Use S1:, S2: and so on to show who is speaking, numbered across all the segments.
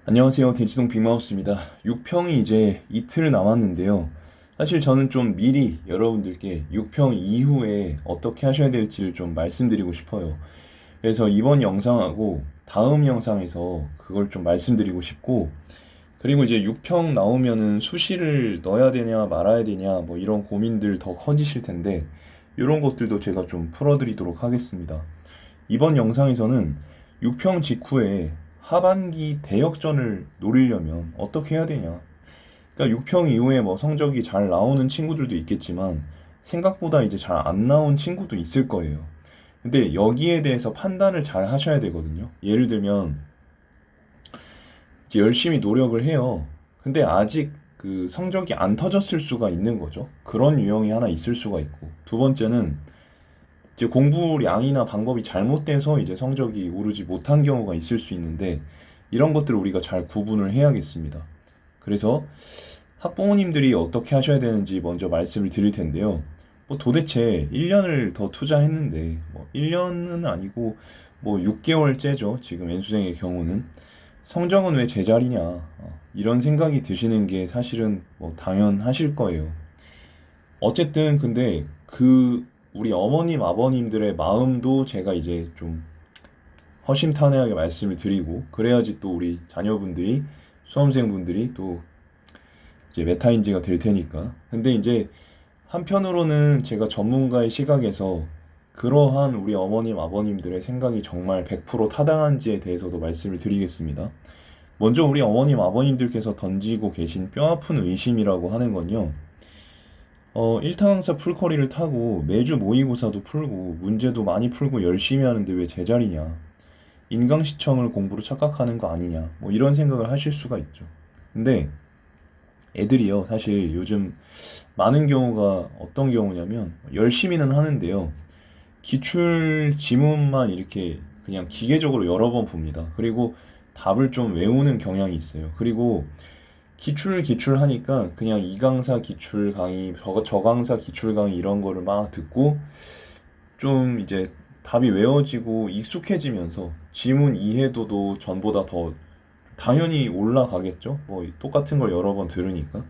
S1: 안녕하세요. 대치동 빅마우스입니다. 6평이 이제 이틀 남았는데요. 사실 저는 좀 미리 여러분들께 6평 이후에 어떻게 하셔야 될지를 좀 말씀드리고 싶어요. 그래서 이번 영상하고 다음 영상에서 그걸 좀 말씀드리고 싶고, 그리고 이제 6평 나오면은 수시를 넣어야 되냐 말아야 되냐 뭐 이런 고민들 더 커지실 텐데, 이런 것들도 제가 좀 풀어드리도록 하겠습니다. 이번 영상에서는 6평 직후에 하반기 대역전을 노리려면 어떻게 해야 되냐. 그러니까 6평 이후에 뭐 성적이 잘 나오는 친구들도 있겠지만 생각보다 이제 잘 안 나온 친구도 있을 거예요. 근데 여기에 대해서 판단을 잘 하셔야 되거든요. 예를 들면 이제 열심히 노력을 해요. 근데 아직 그 성적이 안 터졌을 수가 있는 거죠. 그런 유형이 하나 있을 수가 있고. 두 번째는 이제 공부량이나 방법이 잘못돼서 이제 성적이 오르지 못한 경우가 있을 수 있는데, 이런 것들을 우리가 잘 구분을 해야겠습니다. 그래서 학부모님들이 어떻게 하셔야 되는지 먼저 말씀을 드릴 텐데요. 뭐 도대체 1년을 더 투자했는데, 뭐 1년은 아니고 뭐 6개월째죠. 지금 N수생의 경우는. 성적은 왜 제자리냐. 이런 생각이 드시는 게 사실은 뭐 당연하실 거예요. 어쨌든 근데 그 우리 어머님 아버님들의 마음도 제가 이제 좀 허심탄회하게 말씀을 드리고, 그래야지 또 우리 자녀분들이, 수험생분들이 또 이제 메타인지가 될 테니까. 근데 이제 한편으로는 제가 전문가의 시각에서 그러한 우리 어머님 아버님들의 생각이 정말 100% 타당한지에 대해서도 말씀을 드리겠습니다. 먼저 우리 어머님 아버님들께서 던지고 계신 뼈아픈 의심이라고 하는 건요, 1타 강사 풀커리를 타고 매주 모의고사도 풀고 문제도 많이 풀고 열심히 하는데 왜 제자리냐. 인강시청을 공부로 착각하는 거 아니냐. 뭐 이런 생각을 하실 수가 있죠. 근데 애들이요, 사실 요즘 많은 경우가 어떤 경우냐면 열심히는 하는데요. 기출 지문만 이렇게 그냥 기계적으로 여러 번 봅니다. 그리고 답을 좀 외우는 경향이 있어요. 그리고 기출하니까 그냥 이 강사 기출 강의, 저 강사 기출 강의 이런 거를 막 듣고 좀 이제 답이 외워지고 익숙해지면서 지문 이해도도 전보다 더 당연히 올라가겠죠. 뭐 똑같은 걸 여러 번 들으니까.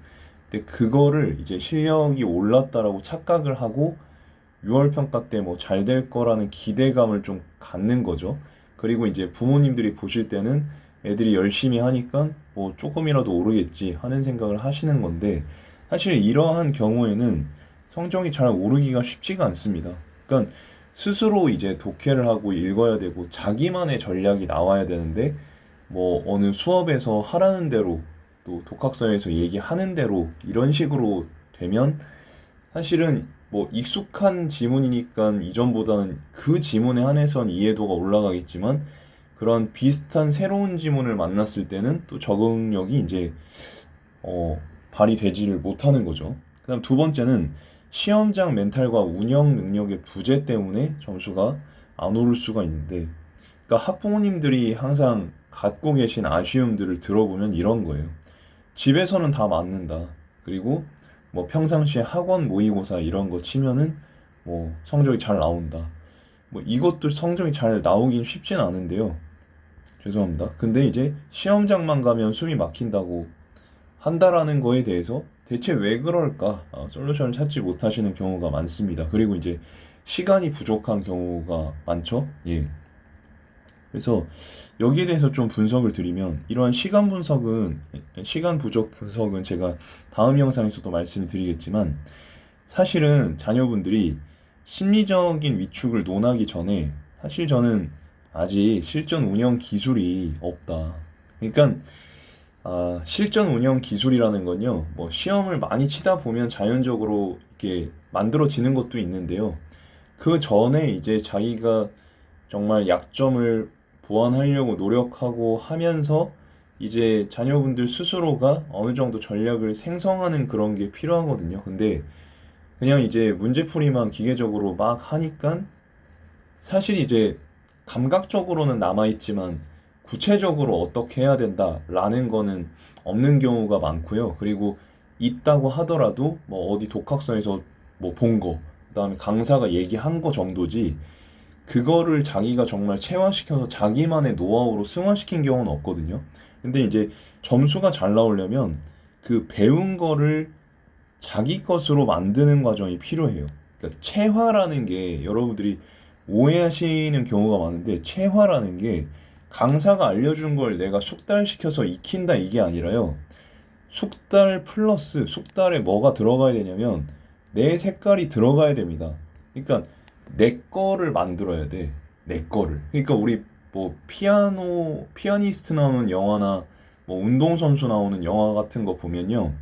S1: 근데 그거를 이제 실력이 올랐다라고 착각을 하고 6월 평가 때 뭐 잘 될 거라는 기대감을 좀 갖는 거죠. 그리고 이제 부모님들이 보실 때는 애들이 열심히 하니까 뭐 조금이라도 오르겠지 하는 생각을 하시는 건데, 사실 이러한 경우에는 성적이 잘 오르기가 쉽지가 않습니다. 그러니까 스스로 이제 독해를 하고 읽어야 되고 자기만의 전략이 나와야 되는데, 뭐 어느 수업에서 하라는 대로 또 독학서에서 얘기하는 대로 이런 식으로 되면 사실은 뭐 익숙한 지문이니까 이전보다는 그 지문에 한해선 이해도가 올라가겠지만, 그런 비슷한 새로운 지문을 만났을 때는 또 적응력이 이제 어, 발휘되지를 못하는 거죠. 그다음 두 번째는 시험장 멘탈과 운영 능력의 부재 때문에 점수가 안 오를 수가 있는데, 그러니까 학부모님들이 항상 갖고 계신 아쉬움들을 들어보면 이런 거예요. 집에서는 다 맞는다. 그리고 뭐 평상시에 학원 모의고사 이런 거 치면은 뭐 성적이 잘 나온다. 뭐 이것도 성적이 잘 나오긴 쉽진 않은데요. 죄송합니다. 근데 이제 시험장만 가면 숨이 막힌다고 한다라는 거에 대해서 대체 왜 그럴까? 솔루션을 찾지 못하시는 경우가 많습니다. 그리고 이제 시간이 부족한 경우가 많죠. 예. 그래서 여기에 대해서 좀 분석을 드리면, 이러한 시간 부족 분석은 제가 다음 영상에서도 말씀을 드리겠지만, 사실은 자녀분들이 심리적인 위축을 논하기 전에 사실 저는 아직 실전 운영 기술이 없다. 그러니까 실전 운영 기술이라는 건요, 뭐 시험을 많이 치다 보면 자연적으로 이렇게 만들어지는 것도 있는데요. 그 전에 이제 자기가 정말 약점을 보완하려고 노력하고 하면서 이제 자녀분들 스스로가 어느 정도 전략을 생성하는 그런 게 필요하거든요. 근데 그냥 이제 문제풀이만 기계적으로 막 하니까 사실 이제 감각적으로는 남아있지만 구체적으로 어떻게 해야 된다라는 거는 없는 경우가 많고요. 그리고 있다고 하더라도 뭐 어디 독학서에서 뭐 본 거, 그다음에 강사가 얘기한 거 정도지, 그거를 자기가 정말 체화시켜서 자기만의 노하우로 승화시킨 경우는 없거든요. 근데 이제 점수가 잘 나오려면 그 배운 거를 자기 것으로 만드는 과정이 필요해요. 그러니까 체화라는 게 여러분들이 오해하시는 경우가 많은데 체화라는 게 강사가 알려준 걸 내가 숙달시켜서 익힌다 이게 아니라요. 숙달 플러스 숙달에 뭐가 들어가야 되냐면 내 색깔이 들어가야 됩니다. 그러니까 내 거를 만들어야 돼. 내 거를. 그러니까 우리 뭐 피아니스트 나오는 영화나 뭐 운동선수 나오는 영화 같은 거 보면요.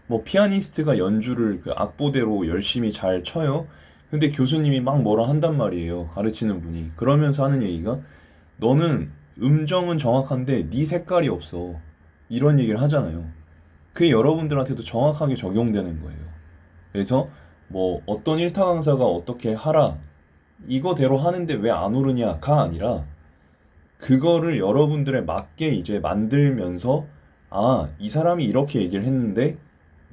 S1: 뭐 피아니스트가 연주를 그 악보대로 열심히 잘 쳐요. 근데 교수님이 막 뭐라 한단 말이에요. 가르치는 분이. 그러면서 하는 얘기가 너는 음정은 정확한데 네 색깔이 없어. 이런 얘기를 하잖아요. 그게 여러분들한테도 정확하게 적용되는 거예요. 그래서 뭐 어떤 일타 강사가 어떻게 하라 이거대로 하는데 왜 안 오르냐가 아니라 그거를 여러분들에 맞게 이제 만들면서 아, 이 사람이 이렇게 얘기를 했는데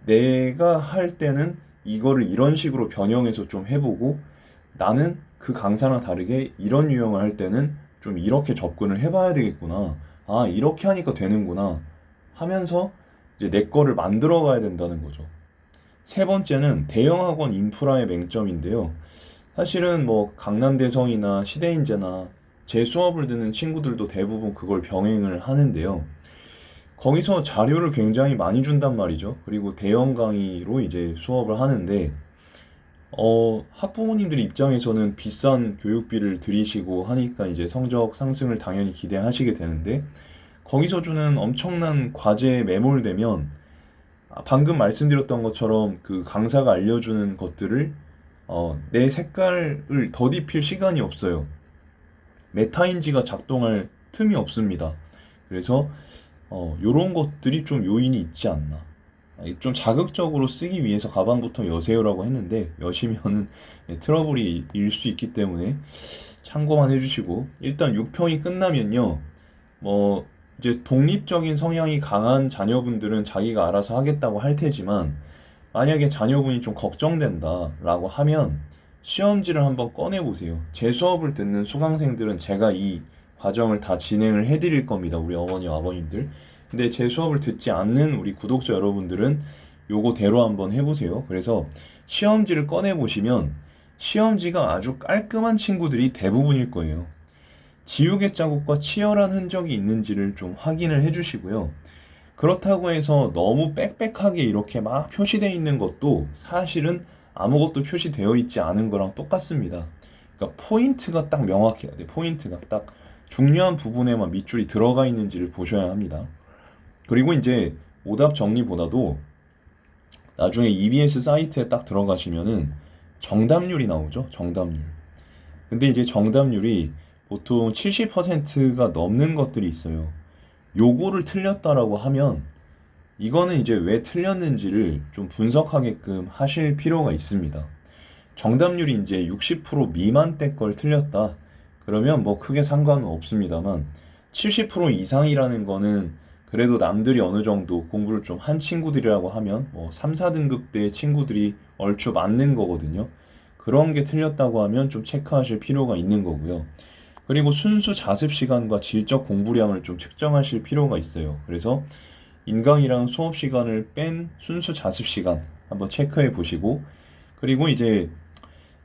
S1: 내가 할 때는 이거를 이런 식으로 변형해서 좀 해보고 나는 그 강사랑 다르게 이런 유형을 할 때는 좀 이렇게 접근을 해봐야 되겠구나. 아, 이렇게 하니까 되는구나. 하면서 이제 내 거를 만들어 가야 된다는 거죠. 세 번째는 대형 학원 인프라의 맹점인데요. 사실은 뭐 강남대성이나 시대인재나 제 수업을 듣는 친구들도 대부분 그걸 병행을 하는데요. 거기서 자료를 굉장히 많이 준단 말이죠. 그리고 대형 강의로 이제 수업을 하는데, 학부모님들 입장에서는 비싼 교육비를 들이시고 하니까 이제 성적 상승을 당연히 기대하시게 되는데, 거기서 주는 엄청난 과제에 매몰되면, 방금 말씀드렸던 것처럼 그 강사가 알려주는 것들을, 내 색깔을 덧입힐 시간이 없어요. 메타인지가 작동할 틈이 없습니다. 그래서 요런 것들이 좀 요인이 있지 않나. 좀 자극적으로 쓰기 위해서 가방부터 여세요라고 했는데 여시면은 트러블이 일 수 있기 때문에 참고만 해주시고 일단 6평이 끝나면요. 뭐 이제 독립적인 성향이 강한 자녀분들은 자기가 알아서 하겠다고 할 테지만 만약에 자녀분이 좀 걱정된다라고 하면 시험지를 한번 꺼내 보세요. 제 수업을 듣는 수강생들은 제가 이 과정을 다 진행을 해드릴 겁니다. 우리 어머니, 아버님들. 근데 제 수업을 듣지 않는 우리 구독자 여러분들은 요거대로 한번 해보세요. 그래서 시험지를 꺼내 보시면 시험지가 아주 깔끔한 친구들이 대부분일 거예요. 지우개 자국과 치열한 흔적이 있는지를 좀 확인을 해주시고요. 그렇다고 해서 너무 빽빽하게 이렇게 막 표시되어 있는 것도 사실은 아무것도 표시되어 있지 않은 거랑 똑같습니다. 그러니까 포인트가 딱 명확해야 돼. 포인트가 딱 중요한 부분에만 밑줄이 들어가 있는지를 보셔야 합니다. 그리고 이제 오답 정리보다도 나중에 EBS 사이트에 딱 들어가시면은 정답률이 나오죠. 정답률. 근데 이제 정답률이 보통 70%가 넘는 것들이 있어요. 요거를 틀렸다라고 하면 이거는 이제 왜 틀렸는지를 좀 분석하게끔 하실 필요가 있습니다. 정답률이 이제 60% 미만대 걸 틀렸다. 그러면 뭐 크게 상관은 없습니다만 70% 이상이라는 거는 그래도 남들이 어느 정도 공부를 좀 한 친구들이라고 하면 뭐 3, 4등급대의 친구들이 얼추 맞는 거거든요. 그런 게 틀렸다고 하면 좀 체크하실 필요가 있는 거고요. 그리고 순수 자습 시간과 질적 공부량을 좀 측정하실 필요가 있어요. 그래서 인강이랑 수업 시간을 뺀 순수 자습 시간 한번 체크해 보시고 그리고 이제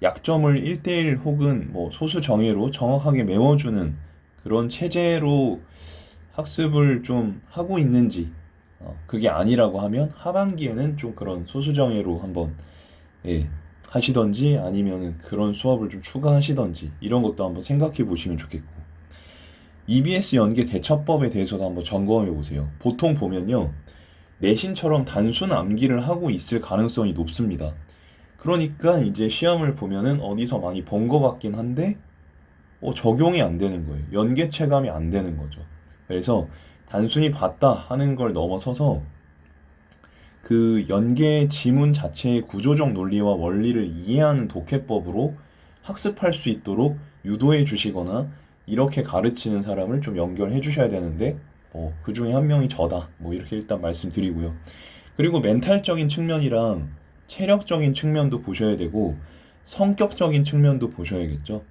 S1: 약점을 1대1 혹은 뭐 소수 정예로 정확하게 메워주는 그런 체제로 학습을 좀 하고 있는지 그게 아니라고 하면 하반기에는 좀 그런 소수 정예로 한번 예, 하시던지 아니면 그런 수업을 좀 추가하시던지 이런 것도 한번 생각해 보시면 좋겠고 EBS 연계 대처법에 대해서도 한번 점검해 보세요. 보통 보면요 내신처럼 단순 암기를 하고 있을 가능성이 높습니다. 그러니까 이제 시험을 보면은 어디서 많이 본 것 같긴 한데 적용이 안 되는 거예요. 연계 체감이 안 되는 거죠. 그래서 단순히 봤다 하는 걸 넘어서서 그 연계 지문 자체의 구조적 논리와 원리를 이해하는 독해법으로 학습할 수 있도록 유도해 주시거나 이렇게 가르치는 사람을 좀 연결해 주셔야 되는데 그 중에 한 명이 저다. 뭐 이렇게 일단 말씀드리고요. 그리고 멘탈적인 측면이랑 체력적인 측면도 보셔야 되고 성격적인 측면도 보셔야겠죠.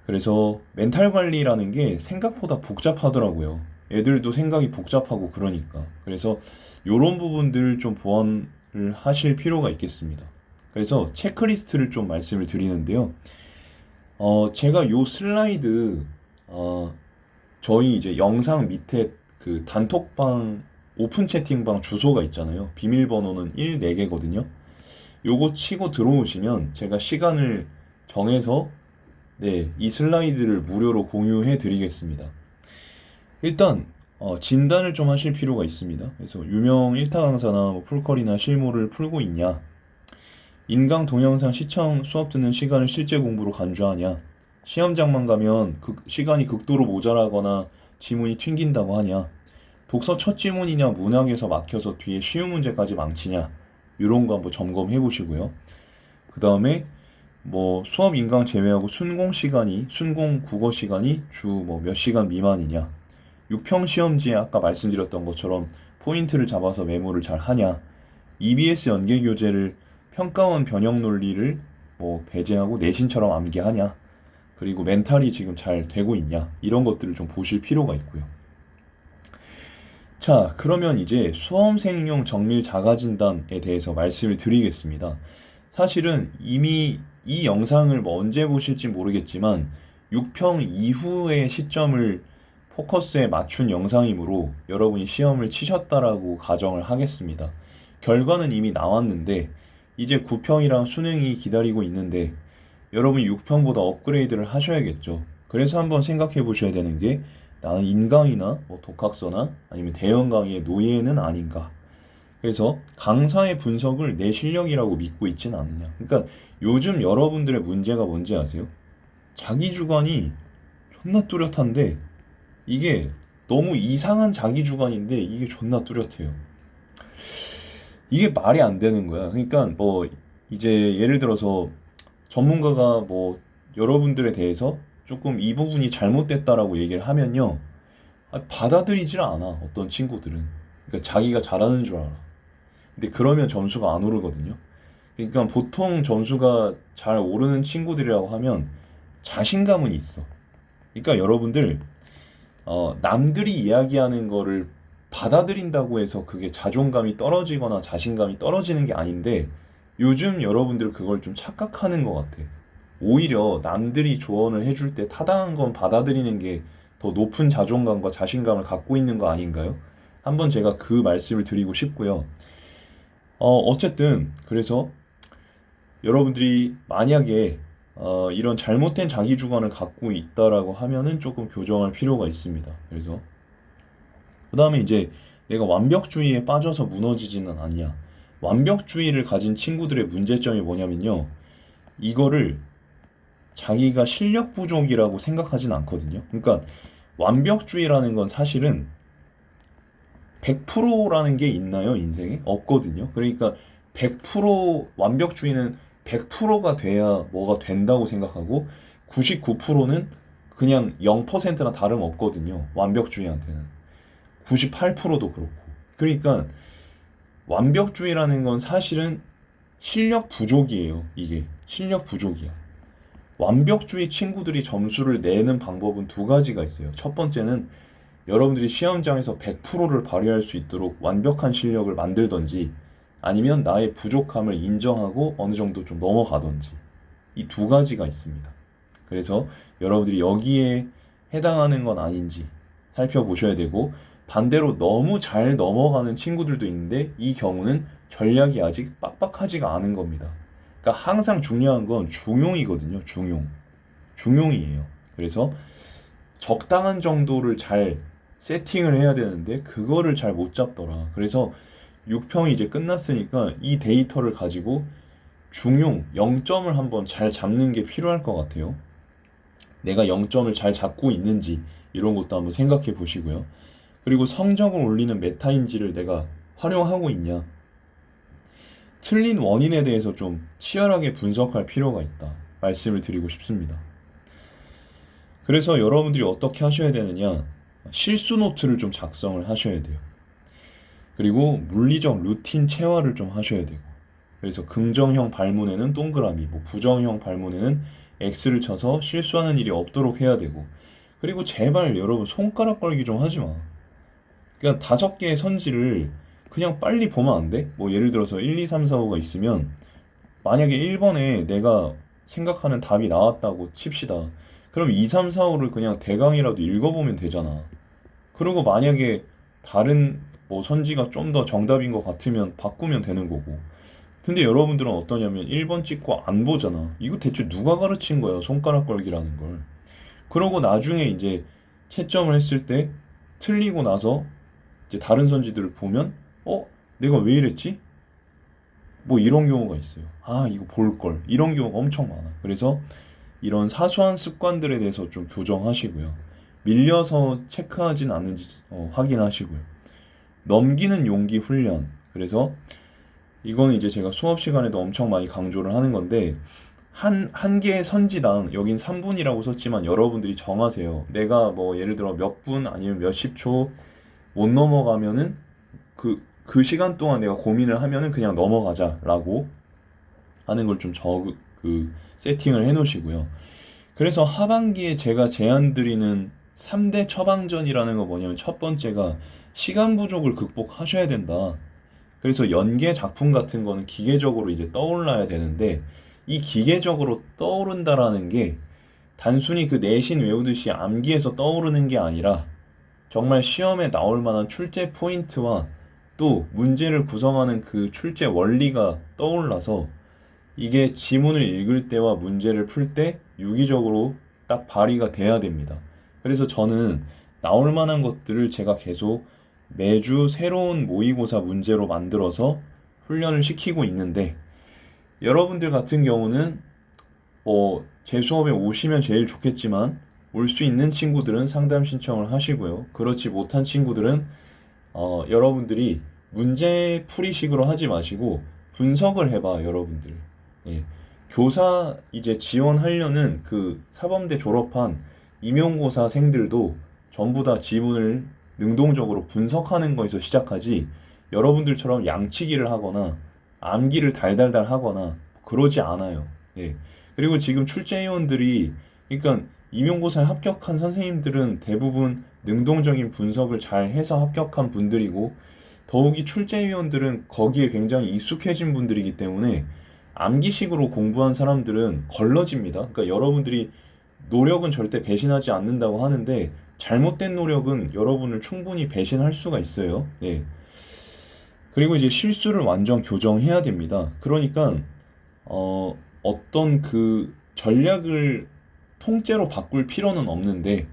S1: 그래서 멘탈 관리라는 게 생각보다 복잡하더라고요. 애들도 생각이 복잡하고 그러니까. 그래서 요런 부분들 좀 보완을 하실 필요가 있겠습니다. 그래서 체크리스트를 좀 말씀을 드리는데요. 제가 요 슬라이드, 어, 저희 이제 영상 밑에 그 단톡방, 오픈 채팅방 주소가 있잖아요. 비밀번호는 14개거든요. 요거 치고 들어오시면 제가 시간을 정해서 네, 이 슬라이드를 무료로 공유해 드리겠습니다. 일단 진단을 좀 하실 필요가 있습니다. 그래서 유명 일타 강사나 뭐 풀컬이나 실무를 풀고 있냐? 인강 동영상 시청 수업 듣는 시간을 실제 공부로 간주하냐? 시험장만 가면 시간이 극도로 모자라거나 지문이 튕긴다고 하냐? 독서 첫 지문이냐 문학에서 막혀서 뒤에 쉬운 문제까지 망치냐? 이런 거 한번 점검해 보시고요. 그 다음에 뭐 수업 인강 제외하고 순공 국어 시간이 주 뭐 몇 시간 미만이냐? 6평 시험지에 아까 말씀드렸던 것처럼 포인트를 잡아서 메모를 잘 하냐? EBS 연계 교재를 평가원 변형 논리를 뭐 배제하고 내신처럼 암기하냐? 그리고 멘탈이 지금 잘 되고 있냐? 이런 것들을 좀 보실 필요가 있고요. 자, 그러면 이제 수험생용 정밀 자가진단에 대해서 말씀을 드리겠습니다. 사실은 이미 이 영상을 뭐 언제 보실지 모르겠지만 6평 이후의 시점을 포커스에 맞춘 영상이므로 여러분이 시험을 치셨다라고 가정을 하겠습니다. 결과는 이미 나왔는데 이제 9평이랑 수능이 기다리고 있는데 여러분이 6평보다 업그레이드를 하셔야겠죠. 그래서 한번 생각해 보셔야 되는 게 나는 인강이나 뭐 독학서나 아니면 대형 강의의 노예는 아닌가. 그래서 강사의 분석을 내 실력이라고 믿고 있진 않느냐. 그러니까 요즘 여러분들의 문제가 뭔지 아세요? 자기 주관이 존나 뚜렷한데 이게 너무 이상한 자기 주관인데 이게 존나 뚜렷해요. 이게 말이 안 되는 거야. 그러니까 뭐 이제 예를 들어서 전문가가 뭐 여러분들에 대해서 조금 이 부분이 잘못됐다라고 얘기를 하면요. 받아들이질 않아. 어떤 친구들은. 그러니까 자기가 잘하는 줄 알아. 근데 그러면 점수가 안 오르거든요. 그러니까 보통 점수가 잘 오르는 친구들이라고 하면 자신감은 있어. 그러니까 여러분들 남들이 이야기하는 거를 받아들인다고 해서 그게 자존감이 떨어지거나 자신감이 떨어지는 게 아닌데 요즘 여러분들 그걸 좀 착각하는 것 같아. 오히려 남들이 조언을 해줄 때 타당한 건 받아들이는 게 더 높은 자존감과 자신감을 갖고 있는 거 아닌가요? 한번 제가 그 말씀을 드리고 싶고요. 어쨌든 그래서 여러분들이 만약에 이런 잘못된 자기 주관을 갖고 있다라고 하면은 조금 교정할 필요가 있습니다. 그래서 그 다음에 이제 내가 완벽주의에 빠져서 무너지지는 않냐. 완벽주의를 가진 친구들의 문제점이 뭐냐면요. 이거를 자기가 실력 부족이라고 생각하진 않거든요. 그러니까 완벽주의라는 건 사실은 100%라는 게 있나요, 인생에? 없거든요. 그러니까 100% 완벽주의는 100%가 돼야 뭐가 된다고 생각하고 99%는 그냥 0%나 다름없거든요. 완벽주의한테는. 98%도 그렇고. 그러니까 완벽주의라는 건 사실은 실력 부족이에요. 이게 실력 부족이야. 완벽주의 친구들이 점수를 내는 방법은 두 가지가 있어요. 첫 번째는 여러분들이 시험장에서 100%를 발휘할 수 있도록 완벽한 실력을 만들던지 아니면 나의 부족함을 인정하고 어느 정도 좀 넘어가던지 이 두 가지가 있습니다. 그래서 여러분들이 여기에 해당하는 건 아닌지 살펴보셔야 되고 반대로 너무 잘 넘어가는 친구들도 있는데 이 경우는 전략이 아직 빡빡하지가 않은 겁니다. 그러니까 항상 중요한 건 중용이거든요. 중용이에요. 그래서 적당한 정도를 잘 세팅을 해야 되는데 그거를 잘 못 잡더라. 그래서 6평이 이제 끝났으니까 이 데이터를 가지고 중용 0점을 한번 잘 잡는 게 필요할 것 같아요. 내가 0점을 잘 잡고 있는지 이런 것도 한번 생각해 보시고요. 그리고 성적을 올리는 메타인지를 내가 활용하고 있냐. 틀린 원인에 대해서 좀 치열하게 분석할 필요가 있다. 말씀을 드리고 싶습니다. 그래서 여러분들이 어떻게 하셔야 되느냐. 실수 노트를 좀 작성을 하셔야 돼요. 그리고 물리적 루틴 체화를 좀 하셔야 되고. 그래서 긍정형 발문에는 동그라미, 뭐 부정형 발문에는 X를 쳐서 실수하는 일이 없도록 해야 되고. 그리고 제발 여러분 손가락 걸기 좀 하지 마. 그러니까 5개의 선지를 그냥 빨리 보면 안 돼? 뭐 예를 들어서 1, 2, 3, 4, 5가 있으면 만약에 1번에 내가 생각하는 답이 나왔다고 칩시다. 그럼 2, 3, 4, 5를 그냥 대강이라도 읽어보면 되잖아. 그리고 만약에 다른 뭐 선지가 좀 더 정답인 것 같으면 바꾸면 되는 거고. 근데 여러분들은 어떠냐면 1번 찍고 안 보잖아. 이거 대체 누가 가르친 거야? 손가락 걸기라는 걸. 그러고 나중에 이제 채점을 했을 때 틀리고 나서 이제 다른 선지들을 보면 내가 왜 이랬지? 뭐 이런 경우가 있어요. 아, 이거 볼 걸. 이런 경우가 엄청 많아. 그래서 이런 사소한 습관들에 대해서 좀 교정하시고요. 밀려서 체크하진 않는지 확인하시고요. 넘기는 용기 훈련. 그래서 이거는 이제 제가 수업 시간에도 엄청 많이 강조를 하는 건데 한 개의 선지당 여긴 3분이라고 썼지만 여러분들이 정하세요. 내가 뭐 예를 들어 몇 분 아니면 몇십 초 못 넘어가면은 그 시간 동안 내가 고민을 하면은 그냥 넘어가자라고 하는 걸 좀 세팅을 해 놓으시고요. 그래서 하반기에 제가 제안 드리는 3대 처방전이라는 거 뭐냐면 첫 번째가 시간 부족을 극복하셔야 된다. 그래서 연계 작품 같은 거는 기계적으로 이제 떠올라야 되는데 이 기계적으로 떠오른다라는 게 단순히 그 내신 외우듯이 암기해서 떠오르는 게 아니라 정말 시험에 나올 만한 출제 포인트와 또 문제를 구성하는 그 출제 원리가 떠올라서 이게 지문을 읽을 때와 문제를 풀 때 유기적으로 딱 발휘가 돼야 됩니다. 그래서 저는 나올 만한 것들을 제가 계속 매주 새로운 모의고사 문제로 만들어서 훈련을 시키고 있는데 여러분들 같은 경우는 제 수업에 오시면 제일 좋겠지만 올 수 있는 친구들은 상담 신청을 하시고요. 그렇지 못한 친구들은 여러분들이 문제 풀이식으로 하지 마시고 분석을 해봐, 여러분들. 예. 교사 이제 지원하려는 그 사범대 졸업한 임용고사생들도 전부 다 지문을 능동적으로 분석하는 거에서 시작하지 여러분들처럼 양치기를 하거나 암기를 달달달 하거나 그러지 않아요. 예. 그리고 지금 출제위원들이 그러니까 임용고사에 합격한 선생님들은 대부분 능동적인 분석을 잘 해서 합격한 분들이고 더욱이 출제위원들은 거기에 굉장히 익숙해진 분들이기 때문에 암기식으로 공부한 사람들은 걸러집니다. 그러니까 여러분들이 노력은 절대 배신하지 않는다고 하는데 잘못된 노력은 여러분을 충분히 배신할 수가 있어요. 네. 그리고 이제 실수를 완전 교정해야 됩니다. 그러니까 어떤 그 전략을 통째로 바꿀 필요는 없는데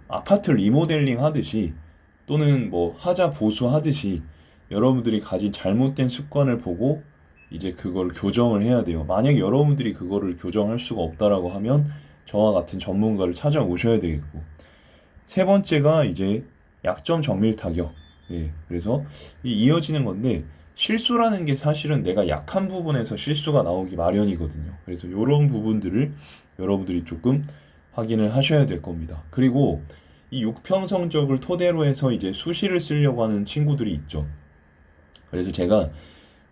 S1: 아파트 리모델링 하듯이 또는 뭐 하자 보수 하듯이 여러분들이 가진 잘못된 습관을 보고 이제 그걸 교정을 해야 돼요. 만약 여러분들이 그거를 교정할 수가 없다라고 하면 저와 같은 전문가를 찾아오셔야 되겠고 세 번째가 이제 약점 정밀 타격. 예, 그래서 이어지는 건데 실수라는 게 사실은 내가 약한 부분에서 실수가 나오기 마련이거든요. 그래서 이런 부분들을 여러분들이 조금 확인을 하셔야 될 겁니다. 그리고 이 6평 성적을 토대로 해서 이제 수시를 쓰려고 하는 친구들이 있죠. 그래서 제가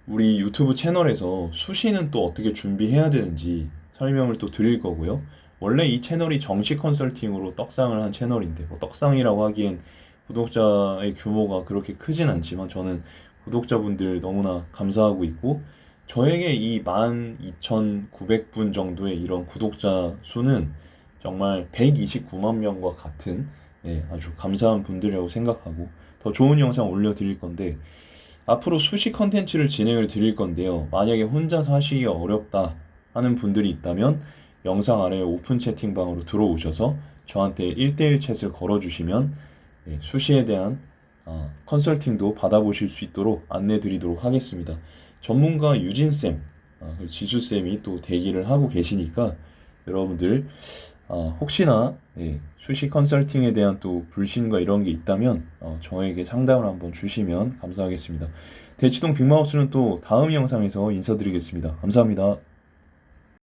S1: 우리 유튜브 채널에서 수시는 또 어떻게 준비해야 되는지 설명을 또 드릴 거고요. 원래 이 채널이 정식 컨설팅으로 떡상을 한 채널인데 뭐 떡상이라고 하기엔 구독자의 규모가 그렇게 크진 않지만 저는 구독자분들 너무나 감사하고 있고 저에게 이 12,900분 정도의 이런 구독자 수는 정말 129만 명과 같은 아주 감사한 분들이라고 생각하고 더 좋은 영상 올려드릴 건데 앞으로 수시 컨텐츠를 진행을 드릴 건데요. 만약에 혼자서 하시기가 어렵다 하는 분들이 있다면 영상 아래 오픈 채팅방으로 들어오셔서 저한테 1대1 챗을 걸어주시면 수시에 대한 컨설팅도 받아보실 수 있도록 안내 드리도록 하겠습니다. 전문가 유진쌤, 지수쌤이 또 대기를 하고 계시니까 여러분들 혹시나 수시 컨설팅에 대한 또 불신과 이런 게 있다면 저에게 상담을 한번 주시면 감사하겠습니다. 대치동 빅마우스는 또 다음 영상에서 인사드리겠습니다. 감사합니다.